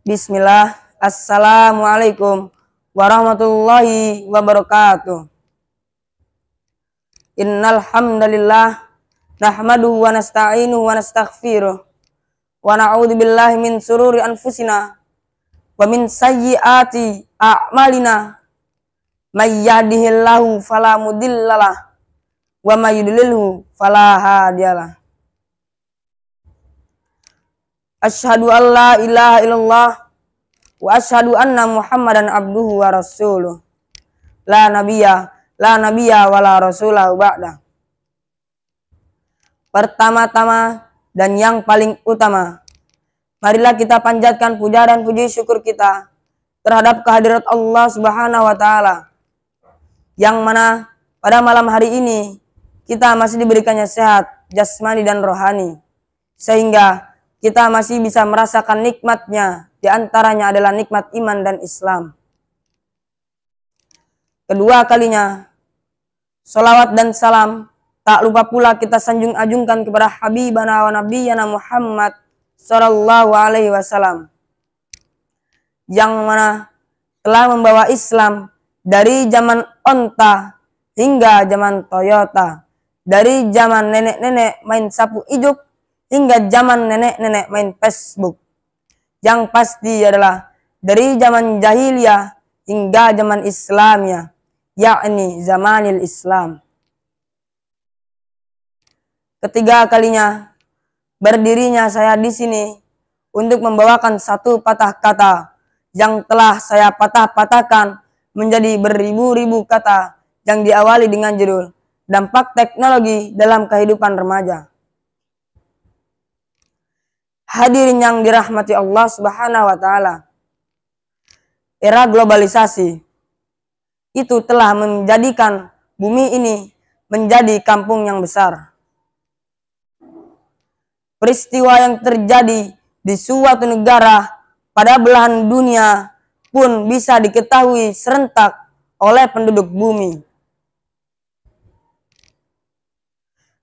Bismillah. Assalamualaikum warahmatullahi wabarakatuh. Innal hamdalillah nahmaduhu wa nasta'inuhu wa nastaghfiruh wa na'udzu billahi min sururi anfusina wa min sayyiati a'malina. May yahdihillahu fala mudhillalah wa may yudlilhu fala hadiyalah. Asyhadu an la ilaha illallah wa asyhadu anna Muhammadan abduhu wa rasuluh. La nabiyya wa la rasulah ba'da. Pertama-tama dan yang paling utama, marilah kita panjatkan puja dan puji syukur kita terhadap kehadirat Allah Subhanahu wa taala, yang mana pada malam hari ini kita masih diberikannya sehat jasmani dan rohani, sehingga kita masih bisa merasakan nikmatnya. Di antaranya adalah nikmat iman dan Islam. Kedua kalinya, sholawat dan salam tak lupa pula kita sanjung-ajungkan kepada Habibana wa Nabiyana Muhammad sallallahu alaihi wasallam, yang mana telah membawa Islam dari zaman onta hingga zaman Toyota, dari zaman nenek-nenek main sapu ijuk hingga zaman nenek-nenek main Facebook. Yang pasti adalah dari zaman jahiliyah hingga zaman Islamnya, yakni zamanil Islam. Ketiga kalinya berdirinya saya di sini untuk membawakan satu patah kata yang telah saya patah-patahkan menjadi beribu-ribu kata, yang diawali dengan judul dampak teknologi dalam kehidupan remaja. Hadirin yang dirahmati Allah Subhanahu wa taala, era globalisasi itu telah menjadikan bumi ini menjadi kampung yang besar. Peristiwa yang terjadi di suatu negara pada belahan dunia pun bisa diketahui serentak oleh penduduk bumi.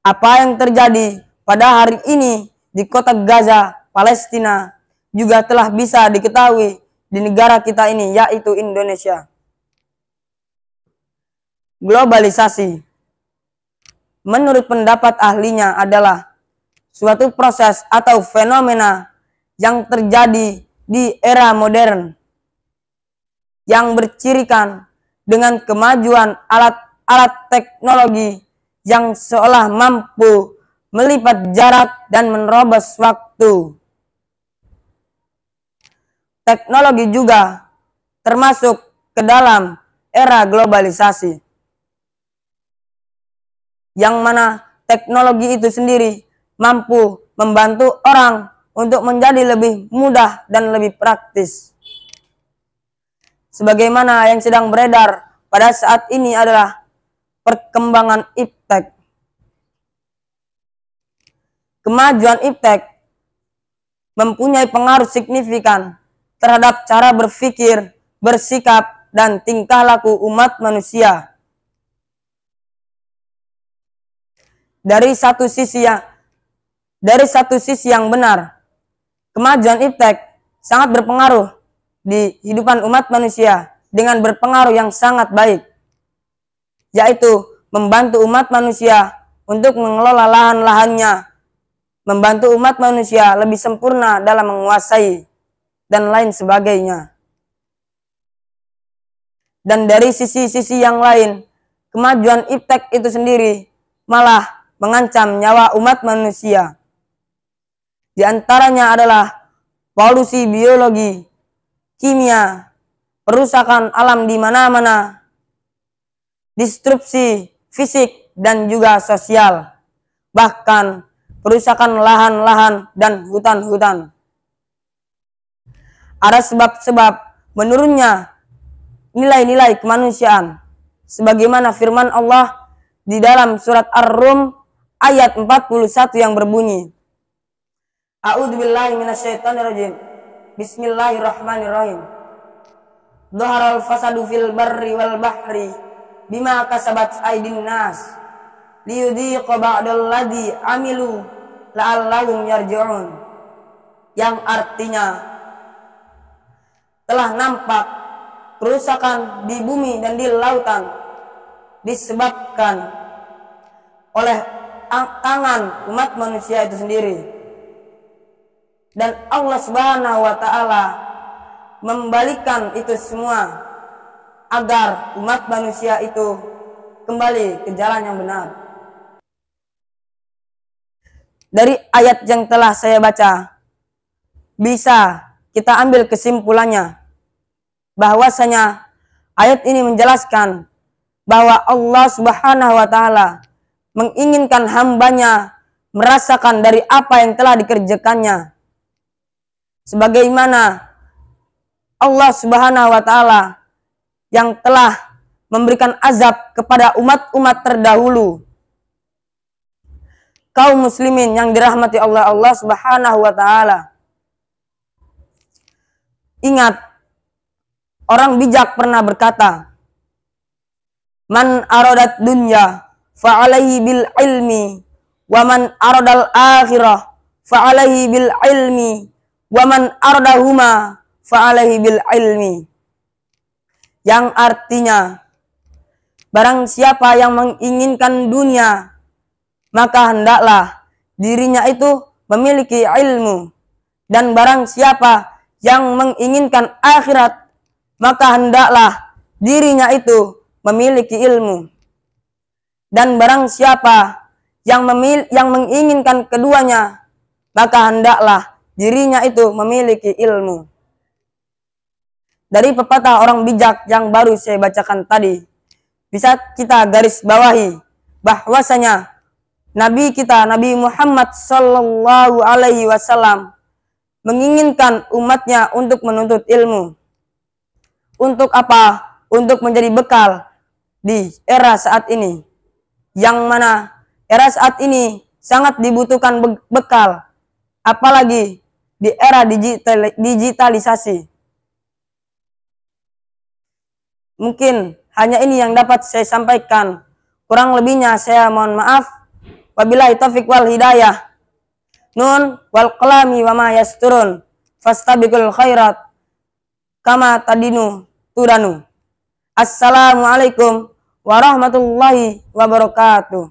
Apa yang terjadi pada hari ini di kota Gaza, Palestina, juga telah bisa diketahui di negara kita ini, yaitu Indonesia. Globalisasi, menurut pendapat ahlinya, adalah suatu proses atau fenomena yang terjadi di era modern, yang bercirikan dengan kemajuan alat-alat teknologi yang seolah mampu melipat jarak dan menerobos waktu. Teknologi juga termasuk ke dalam era globalisasi, yang mana teknologi itu sendiri mampu membantu orang untuk menjadi lebih mudah dan lebih praktis. Sebagaimana yang sedang beredar pada saat ini adalah perkembangan iptek. Kemajuan iptek mempunyai pengaruh signifikan terhadap cara berpikir, bersikap, dan tingkah laku umat manusia. Dari satu sisi yang benar, kemajuan iptek sangat berpengaruh di kehidupan umat manusia dengan berpengaruh yang sangat baik, yaitu membantu umat manusia untuk mengelola lahan-lahannya, membantu umat manusia lebih sempurna dalam menguasai, dan lain sebagainya. Dan dari sisi-sisi yang lain, kemajuan iptek itu sendiri malah mengancam nyawa umat manusia. Di antaranya adalah polusi biologi, kimia, perusakan alam di mana-mana, disrupsi fisik dan juga sosial, bahkan perusakan lahan-lahan dan hutan-hutan. Ada sebab-sebab menurunnya nilai-nilai kemanusiaan, sebagaimana firman Allah di dalam surat Ar-Rum ayat 41 yang berbunyi, A'udzubillahi minasyaitonirrajim. Bismillahirrahmanirrahim. Dhaharal fasadu fil barri wal bahri bima kasabat aydin nas liyudhiqa ba'dal ladzi amilu la'allahum yarji'un. Yang artinya, telah nampak kerusakan di bumi dan di lautan disebabkan oleh tangan umat manusia itu sendiri. Dan Allah Subhanahu wa taala membalikan itu semua agar umat manusia itu kembali ke jalan yang benar. Dari ayat yang telah saya baca, bisa kita ambil kesimpulannya bahwasanya ayat ini menjelaskan bahwa Allah Subhanahu wa taala menginginkan hambanya merasakan dari apa yang telah dikerjakannya. Sebagaimana Allah Subhanahu wa taala yang telah memberikan azab kepada umat-umat terdahulu. Kaum muslimin yang dirahmati Allah Subhanahu wa taala. Ingat, orang bijak pernah berkata, "Man aradat dunya fa'alaihi bil ilmi, wa man aradal akhirah fa'alaihi bil ilmi, wa man aradahuma fa'alaihi bil ilmi." Yang artinya, barang siapa yang menginginkan dunia, maka hendaklah dirinya itu memiliki ilmu. Dan barang siapa yang menginginkan akhirat, maka hendaklah dirinya itu memiliki ilmu. Dan barang siapa yang menginginkan keduanya, maka hendaklah dirinya itu memiliki ilmu. Dari pepatah orang bijak yang baru saya bacakan tadi, bisa kita garis bawahi bahwasanya Nabi kita, Nabi Muhammad sallallahu alaihi wasallam menginginkan umatnya untuk menuntut ilmu. Untuk apa? Untuk menjadi bekal di era saat ini. Yang mana era saat ini sangat dibutuhkan bekal. Apalagi di era digitalisasi. Mungkin hanya ini yang dapat saya sampaikan. Kurang lebihnya saya mohon maaf. Wabillahi taufiq wal hidayah. Nun wal qalami wa ma yasturun fastabiqul khairat kama tadinu tudanu. Assalamualaikum warahmatullahi wabarakatuh.